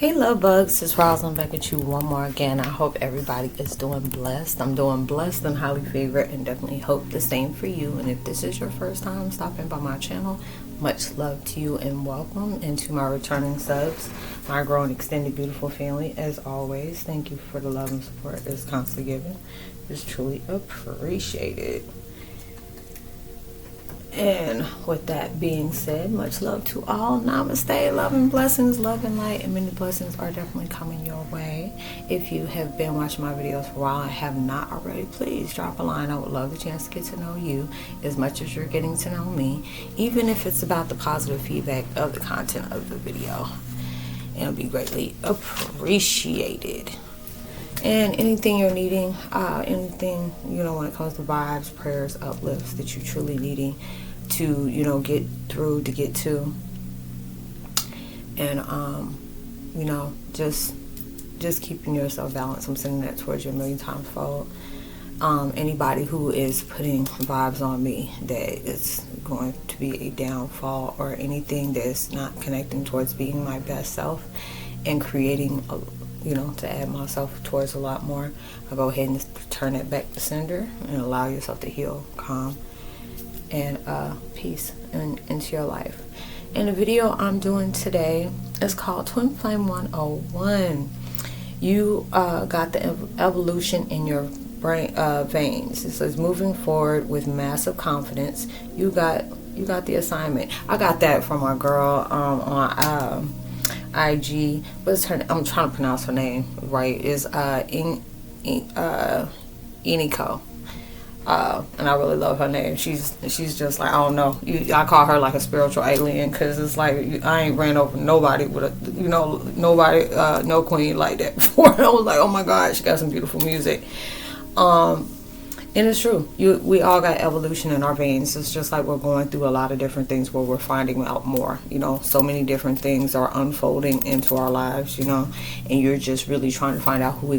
Hey love bugs, it's Roslynn back at you one more again. I hope everybody is doing blessed. I'm doing blessed and highly favored, and definitely hope the same for you. And if this is your first time stopping by my channel, much love to you and welcome. And to my returning subs, my growing extended beautiful family, as always, thank you for the love and support that's constantly given. It's truly appreciated. And with that being said, much love to all. Namaste, love and blessings, love and light, and many blessings are definitely coming your way. If you have been watching my videos for a while and have not already, please drop a line. I would love the chance to get to know you as much as you're getting to know me, even if it's about the positive feedback of the content of the video. It'll be greatly appreciated. And anything you're needing, anything, when it comes to vibes, prayers, uplifts that you're truly needing to, get through, to get to. And, just keeping yourself balanced. I'm sending that towards you a million times fold. Anybody who is putting vibes on me that is going to be a downfall, or anything that's not connecting towards being my best self and creating to add myself towards a lot more, I'll go ahead and turn it back to sender and allow yourself to heal, calm, and peace into your life. And the video I'm doing today is called Twin Flame 101. You got the evolution in your brain veins. It says moving forward with massive confidence. You got the assignment. I got that from my girl on IG. What's her? I'm trying to pronounce her name right. Is Iniko. And I really love her name. She's just like, I don't know. I call her like a spiritual alien, because it's like I ain't ran over nobody with no queen like that before. I was like, oh my God, she got some beautiful music. And it's true. We all got evolution in our veins. It's just like we're going through a lot of different things where we're finding out more. So many different things are unfolding into our lives, and you're just really trying to find out who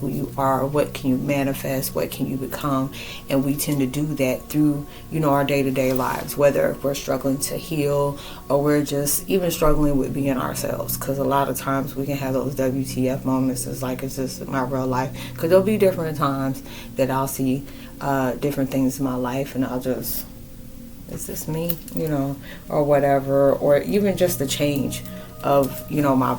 you are, what can you manifest, what can you become. And we tend to do that through, our day-to-day lives, whether we're struggling to heal or we're just even struggling with being ourselves. Because a lot of times we can have those WTF moments. It's like, it's just my real life. Because there'll be different times that I'll see different things in my life, and I'll just, is this me, or whatever, or even just the change of, my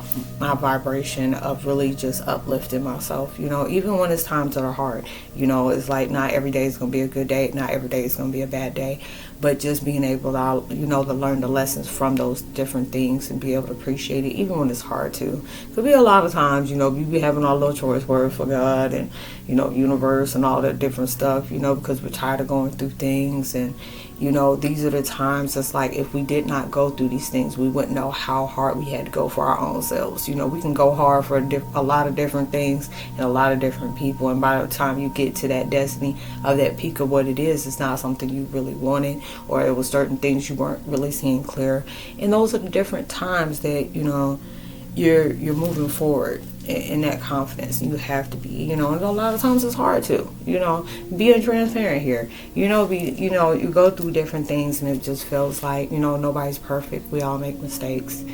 vibration of really just uplifting myself, even when it's times that are hard, it's like not every day is going to be a good day, not every day is going to be a bad day, but just being able to, to learn the lessons from those different things and be able to appreciate it, even when it's hard to. Could be a lot of times, we be having our little choice words for God and, universe and all that different stuff, because we're tired of going through things. And, these are the times it's like, if we did not go through these things, we wouldn't know how hard we had to go for our own selves. We can go hard for a lot of different things and a lot of different people. And by the time you get to that destiny of that peak of what it is, it's not something you really wanted, or it was certain things you weren't really seeing clear. And those are the different times that, you're moving forward in that confidence. You have to be, and a lot of times it's hard to, being transparent here, you go through different things and it just feels like, nobody's perfect. We all make mistakes,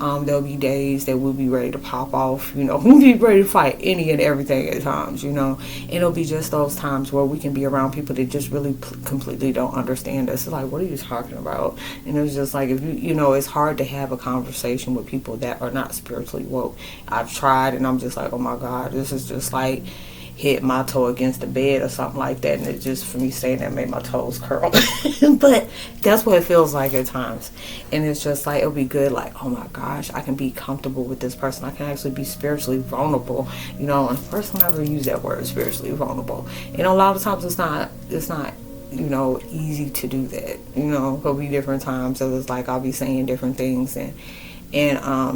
there'll be days that we'll be ready to pop off, we'll be ready to fight any and everything at times, and it'll be just those times where we can be around people that just really completely don't understand us. It's like, what are you talking about? And it's just like, if it's hard to have a conversation with people that are not spiritually woke. I've tried, and I'm just like, oh my God, this is just like hit my toe against the bed or something like that, and it just, for me saying that, made my toes curl. But that's what it feels like at times. And it's just like, it'll be good, like, oh my gosh, I can be comfortable with this person. I can actually be spiritually vulnerable, and the first time I ever used that word, spiritually vulnerable. And a lot of times it's not easy to do that. There'll be different times that it's like I'll be saying different things, and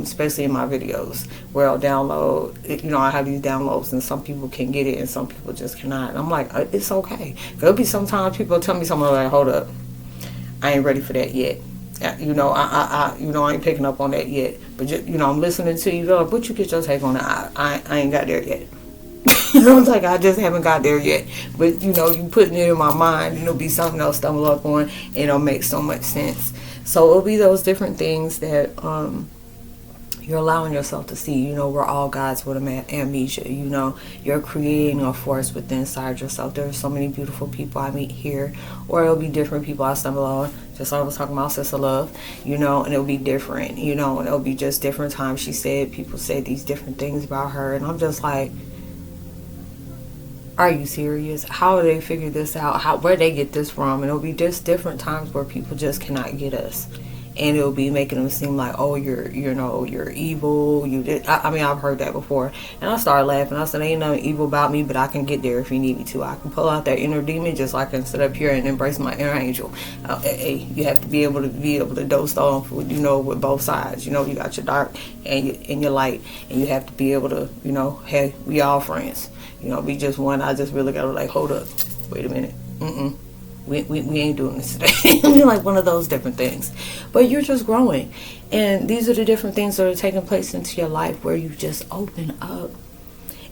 especially in my videos where I'll download, I have these downloads, and some people can get it and some people just cannot. And I'm like, it's okay. There'll be sometimes people tell me something like, hold up, I ain't ready for that yet. I ain't picking up on that yet. But I'm listening to you, but you get your take on it. I ain't got there yet. I was like, I just haven't got there yet. But you putting it in my mind, it'll be something else stumble up on, and it'll make so much sense. So it'll be those different things that you're allowing yourself to see, we're all gods with amnesia. You're creating a force within inside yourself. There are so many beautiful people I meet here, or it'll be different people I stumble on. Just like I was talking about Sister Love, and it'll be different, and it'll be just different times. People said these different things about her, and I'm just like, are you serious? How do they figure this out? Where they get this from? And it'll be just different times where people just cannot get us. And it'll be making them seem like, oh, you're evil. I've heard that before. And I started laughing. I said, ain't nothing evil about me, but I can get there if you need me to. I can pull out that inner demon just like I can sit up here and embrace my inner angel. You have to be able to dose off, with both sides. You got your dark and your light, and you have to be able to, hey, we all friends. Be just one. I just really gotta like, hold up, wait a minute. We ain't doing this today. Like one of those different things. But you're just growing. And these are the different things that are taking place into your life where you just open up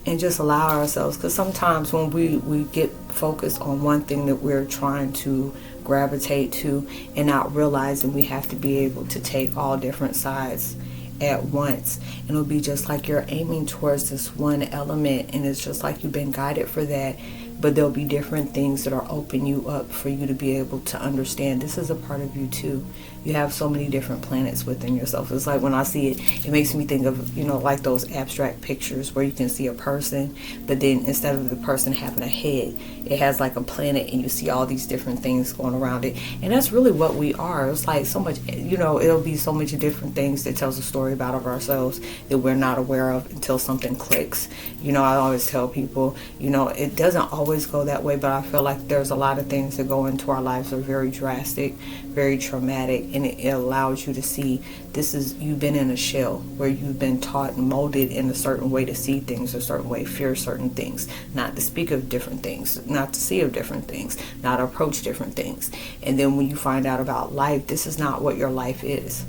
and just allow ourselves. Because sometimes when we get focused on one thing that we're trying to gravitate to and not realizing we have to be able to take all different sides at once. And it'll be just like you're aiming towards this one element, and it's just like you've been guided for that. But there'll be different things that are open you up for you to be able to understand this is a part of you too. You have so many different planets within yourself. It's like when I see it, it makes me think of, like those abstract pictures where you can see a person, but then instead of the person having a head, it has like a planet, and you see all these different things going around it. And that's really what we are. It's like so much, it'll be so much different things that tells a story about of ourselves that we're not aware of until something clicks. I always tell people, it doesn't always go that way, but I feel like there's a lot of things that go into our lives that are very drastic, very traumatic, and it allows you to see you've been in a shell where you've been taught and molded in a certain way to see things a certain way, fear certain things, not to speak of different things, not to see of different things, not to approach different things. And then when you find out about life, this is not what your life is.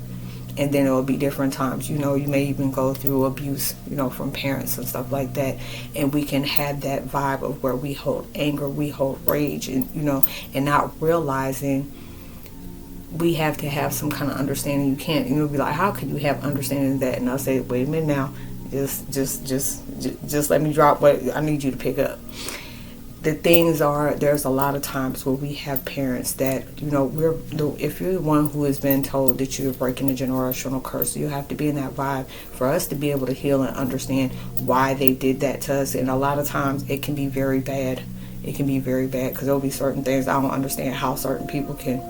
And then it will be different times. You may even go through abuse, from parents and stuff like that. And we can have that vibe of where we hold anger, we hold rage, and, and not realizing we have to have some kind of understanding. You can't, be like, how can you have understanding of that? And I'll say, wait a minute now. Just let me drop what I need you to pick up. The things are, there's a lot of times where we have parents that, if you're the one who has been told that you're breaking a generational curse, you have to be in that vibe for us to be able to heal and understand why they did that to us. And a lot of times it can be very bad. It can be very bad because there'll be certain things I don't understand how certain people can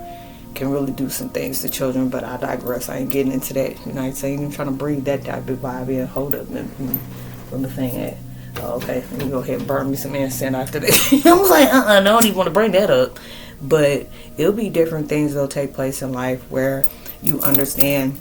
really do some things to children, but I digress. I ain't getting into that. I ain't saying I'm trying to breathe that type of vibe in. Hold up, from the thing at. Okay, let me go ahead and burn me some incense after that. I was like, I don't even want to bring that up. But it'll be different things that'll take place in life where you understand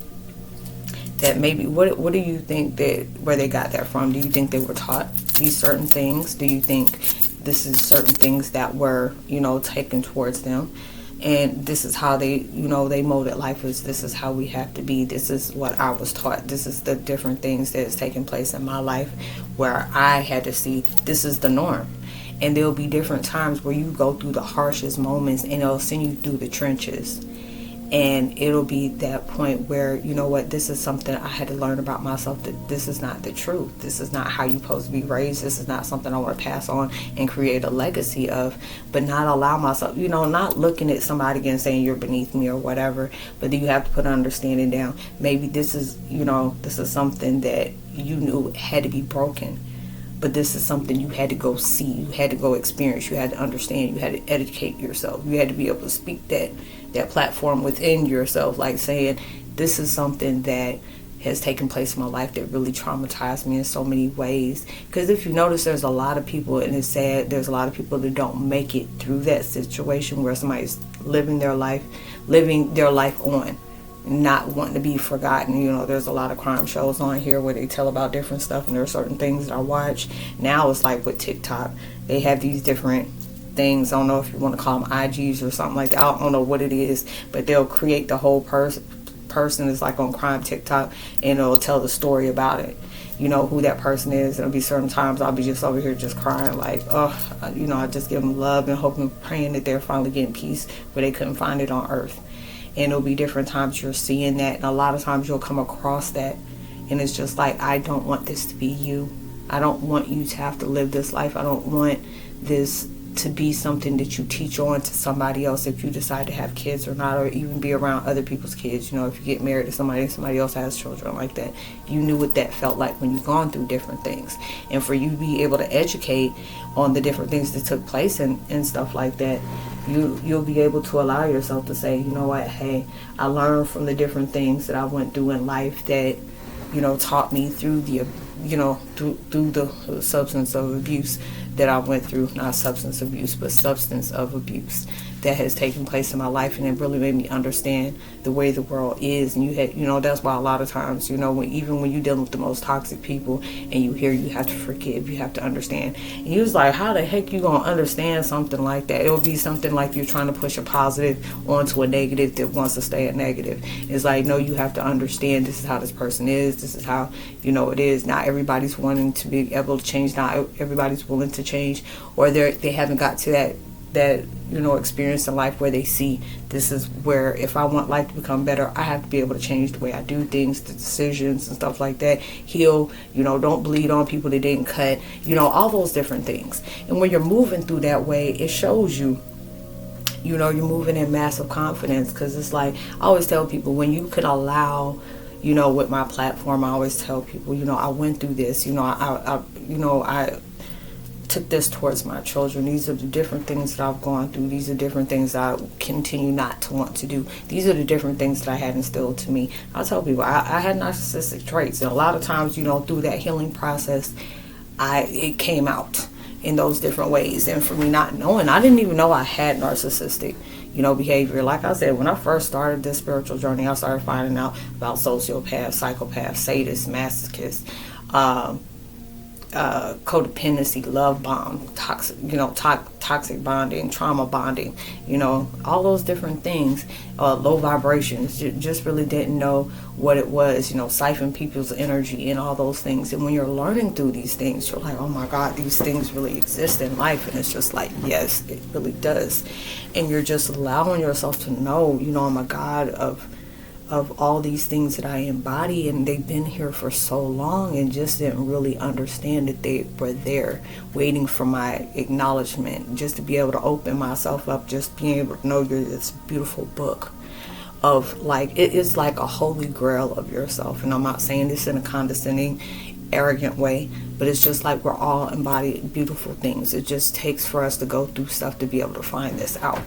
that maybe, what do you think that, where they got that from? Do you think they were taught these certain things? Do you think this is certain things that were, taken towards them? And this is how they, they molded life. This is how we have to be. This is what I was taught. This is the different things that is taking place in my life where I had to see this is the norm. And there'll be different times where you go through the harshest moments and it'll send you through the trenches. And it'll be that point where, this is something I had to learn about myself, that this is not the truth. This is not how you're supposed to be raised. This is not something I want to pass on and create a legacy of, but not allow myself, not looking at somebody and saying you're beneath me or whatever, but then you have to put an understanding down. Maybe this is, this is something that you knew had to be broken. But this is something you had to go see, you had to go experience, you had to understand, you had to educate yourself. You had to be able to speak that platform within yourself, like saying, this is something that has taken place in my life that really traumatized me in so many ways. Because if you notice, there's a lot of people, and it's sad, there's a lot of people that don't make it through that situation where somebody's living their life on, not wanting to be forgotten. There's a lot of crime shows on here where they tell about different stuff, and there are certain things that I watch. Now it's like with TikTok, they have these different things. I don't know if you want to call them IGs or something like that. I don't know what it is, but they'll create the whole person is like on crime TikTok, and it'll tell the story about it. Who that person is. There'll be certain times I'll be just over here just crying like, I just give them love and hoping, praying that they're finally getting peace where they couldn't find it on earth. And it'll be different times you're seeing that, and a lot of times you'll come across that And it's just like, I don't want this to be you. I don't want you to have to live this life. I don't want this to be something that you teach on to somebody else if you decide to have kids or not, or even be around other people's kids. You know, if you get married to somebody and somebody else has children like that, you knew what that felt like when you've gone through different things. And for you to be able to educate on the different things that took place and stuff like that, you'll be able to allow yourself to say, you know what, hey, I learned from the different things that I went through in life that, you know, taught me through the, you know, through the substance of abuse that I went through. Not substance abuse, but substance of abuse that has taken place in my life, and it really made me understand the way the world is. And you know, that's why a lot of times, you know, even when you're dealing with the most toxic people and you hear you have to forgive, you have to understand. And he was like, how the heck you gonna understand something like that? It'll be something like you're trying to push a positive onto a negative that wants to stay a negative. It's like, no, you have to understand this is how this person is. This is how, you know, it is. Not everybody's wanting to be able to change. Not everybody's willing to change, or they haven't got to that you know, experience in life where they see this is where, if I want life to become better, I have to be able to change the way I do things, the decisions and stuff like that. Heal, you know, don't bleed on people that didn't cut, you know, all those different things. And when you're moving through that way, it shows you, you know, you're moving in massive confidence. Because it's like, I always tell people, when you can allow, you know, with my platform, I always tell people, you know, I went through this, you know, I took this towards my children. These are the different things that I've gone through. These are different things that I continue not to want to do. These are the different things that I had instilled to me. I tell people, I had narcissistic traits, and a lot of times, you know, through that healing process, it came out in those different ways. And for me not knowing, I didn't even know I had narcissistic, you know, behavior. Like I said, when I first started this spiritual journey, I started finding out about sociopaths, psychopaths, sadists, masochists, codependency, love bomb, toxic, you know, toxic bonding, trauma bonding, you know, all those different things, low vibrations. Just really didn't know what it was, you know, siphon people's energy and all those things. And when you're learning through these things, you're like, oh my God, these things really exist in life. And it's just like, yes, it really does. And you're just allowing yourself to know, you know, oh my God, of all these things that I embody, and they've been here for so long, and just didn't really understand that they were there waiting for my acknowledgement, just to be able to open myself up, just being able to know you're this beautiful book of, like, it is like a holy grail of yourself. And I'm not saying this in a condescending, arrogant way, but it's just like we're all embodied beautiful things. It just takes for us to go through stuff to be able to find this out.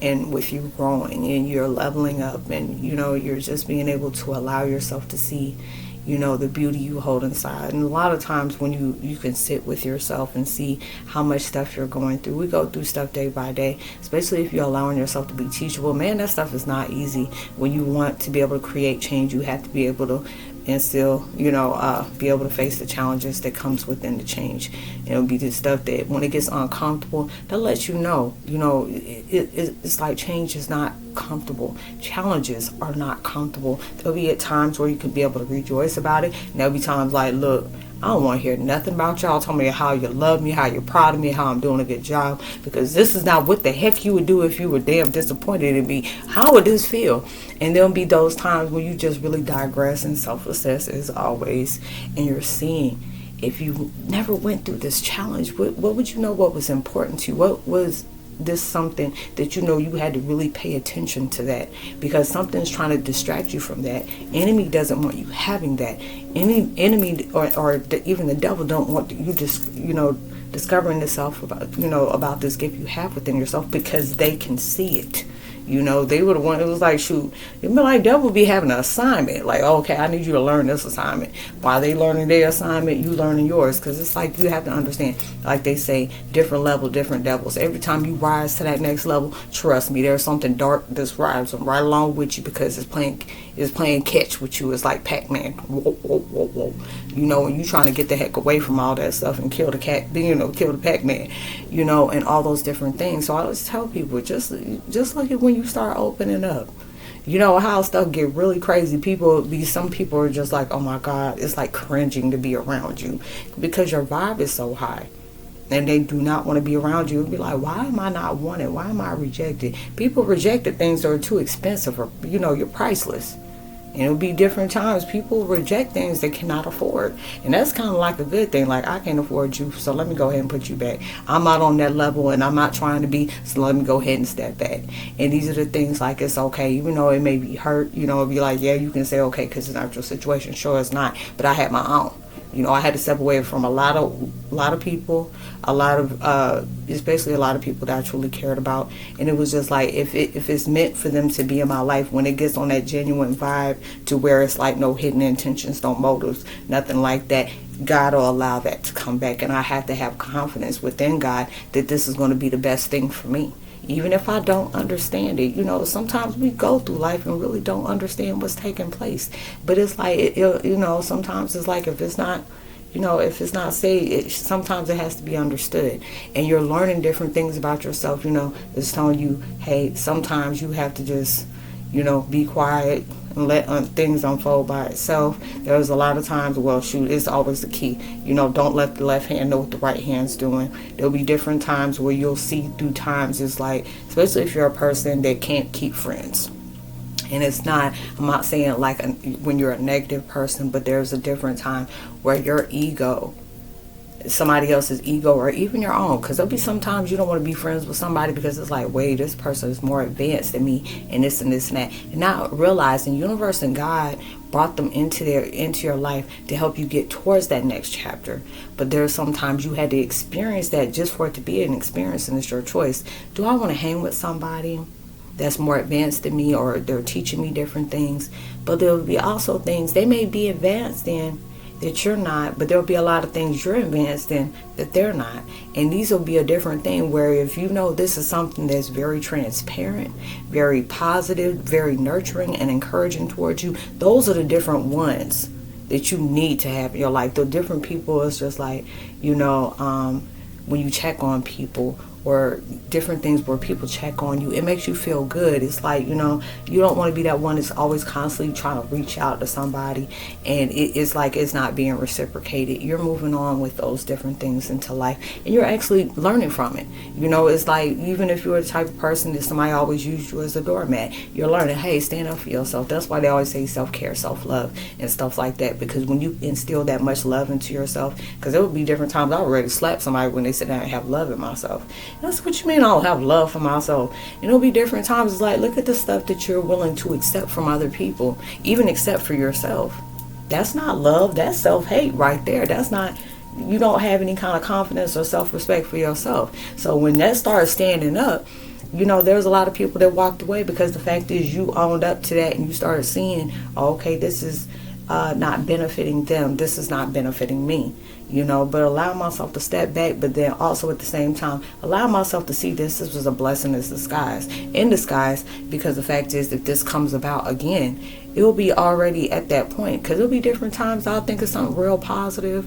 And with you growing and you're leveling up, and, you know, you're just being able to allow yourself to see, you know, the beauty you hold inside. And a lot of times when you can sit with yourself and see how much stuff you're going through. We go through stuff day by day, especially if you're allowing yourself to be teachable. Man, that stuff is not easy. When you want to be able to create change, you have to be able to, and still, you know, be able to face the challenges that comes within the change. It'll be the stuff that when it gets uncomfortable, that lets you know, it's like change is not comfortable. Challenges are not comfortable. There'll be at times where you can be able to rejoice about it, and there'll be times like, look, I don't want to hear nothing about y'all. Tell me how you love me, how you're proud of me, how I'm doing a good job, because this is not what the heck you would do if you were damn disappointed in me. How would this feel? And there'll be those times where you just really digress and self-assess as always, and you're seeing, if you never went through this challenge, what would you know what was important to you? What was this something that you know you had to really pay attention to that, because something's trying to distract you from that. Enemy doesn't want you having that. Any enemy or even the devil don't want you just, you know, discovering yourself about, you know, about this gift you have within yourself, because they can see it. You know, they would have wanted, it was like, shoot, it'd be like devil be having an assignment. Like, okay, I need you to learn this assignment. While they learning their assignment, you learning yours. Because it's like, you have to understand, like they say, different level, different devils. Every time you rise to that next level, trust me, there's something dark that's rising right along with you, because it's playing catch with you. It's like Pac-Man. Whoa, whoa, whoa, whoa. You know, and you trying to get the heck away from all that stuff and kill the cat, you know, kill the Pac-Man, you know, and all those different things. So I always tell people, just look at when you start opening up. You know how stuff get really crazy. Some people are just like, oh my God, it's like cringing to be around you, because your vibe is so high. And they do not want to be around you. And be like, why am I not wanted? Why am I rejected? People rejected things that are too expensive, or, you know, you're priceless. And it'll be different times. People reject things they cannot afford. And that's kind of like a good thing. Like, I can't afford you, so let me go ahead and put you back. I'm not on that level, and I'm not trying to be, so let me go ahead and step back. And these are the things, like, it's okay. Even though it may be hurt, it'll be like, yeah, you can say okay because it's not your situation. Sure, it's not. But I had my own. I had to step away from a lot of people, especially a lot of people that I truly cared about. And it was just like, if it's meant for them to be in my life, when it gets on that genuine vibe to where it's like no hidden intentions, no motives, nothing like that, God will allow that to come back. And I have to have confidence within God that this is going to be the best thing for me. Even if I don't understand it, sometimes we go through life and really don't understand what's taking place. But it's like, sometimes it's like if it's not said, sometimes it has to be understood. And you're learning different things about yourself. It's telling you, hey, sometimes you have to just, be quiet and let things unfold by itself. There's a lot of times, it's always the key. Don't let the left hand know what the right hand's doing. There'll be different times where you'll see through times. It's like, especially if you're a person that can't keep friends. And I'm not saying like when you're a negative person, but there's a different time where your ego, somebody else's ego, or even your own, because there'll be sometimes you don't want to be friends with somebody because it's like, wait, this person is more advanced than me, and this and this and that. And not realizing universe and God brought them into your life to help you get towards that next chapter. But there's sometimes you had to experience that just for it to be an experience, and it's your choice. Do I want to hang with somebody that's more advanced than me, or they're teaching me different things? But there will be also things they may be advanced in that you're not, but there'll be a lot of things you're advanced in that they're not. And these will be a different thing, where if this is something that's very transparent, very positive, very nurturing and encouraging towards you, those are the different ones that you need to have in your life. The different people is just like, when you check on people, or different things where people check on you, it makes you feel good. It's like, you don't want to be that one that's always constantly trying to reach out to somebody, and it's like it's not being reciprocated. You're moving on with those different things into life, and you're actually learning from it. It's like, even if you're the type of person that somebody always used you as a doormat, you're learning, hey, stand up for yourself. That's why they always say self-care, self-love, and stuff like that, because when you instill that much love into yourself, because there will be different times I already slap somebody when they sit down and have love in myself. That's what you mean, I don't have love for myself. And it'll be different times. It's like, look at the stuff that you're willing to accept from other people, even accept for yourself. That's not love. That's self-hate right there. That's not, you don't have any kind of confidence or self-respect for yourself. So when that starts standing up, there's a lot of people that walked away because the fact is you owned up to that, and you started seeing, okay, this is not benefiting them. This is not benefiting me. But allow myself to step back, but then also at the same time, allow myself to see this was a blessing in disguise, because the fact is, if this comes about again, it will be already at that point, because it'll be different times I'll think of something real positive,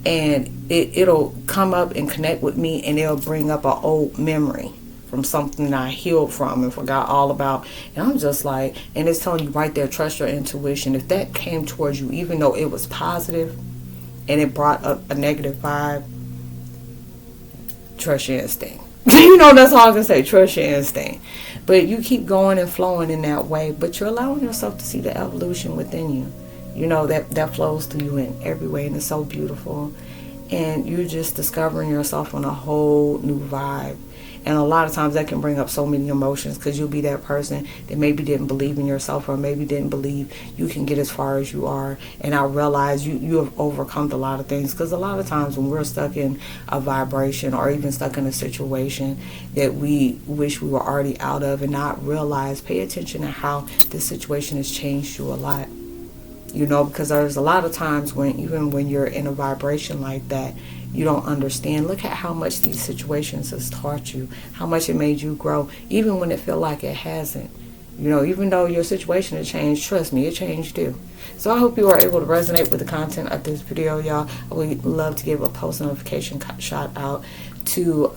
and it'll come up and connect with me, and it'll bring up an old memory from something I healed from and forgot all about. And I'm just like, and it's telling you right there, trust your intuition. If that came towards you, even though it was positive and it brought up a negative vibe, trust your instinct. That's all I can say, trust your instinct. But you keep going and flowing in that way, but you're allowing yourself to see the evolution within you. That flows through you in every way, and it's so beautiful. And you're just discovering yourself on a whole new vibe. And a lot of times that can bring up so many emotions, because you'll be that person that maybe didn't believe in yourself, or maybe didn't believe you can get as far as you are. And I realize you have overcome a lot of things, because a lot of times when we're stuck in a vibration, or even stuck in a situation that we wish we were already out of, and not realize, pay attention to how this situation has changed you a lot. Because there's a lot of times when, even when you're in a vibration like that, you don't understand. Look at how much these situations has taught you, how much it made you grow, even when it felt like it hasn't. Even though your situation has changed, trust me, it changed too. So I hope you are able to resonate with the content of this video, y'all. I would love to give a post notification shout out to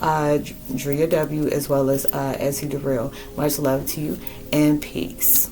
Drea W, as well as Essie DeReal. Much love to you, and peace.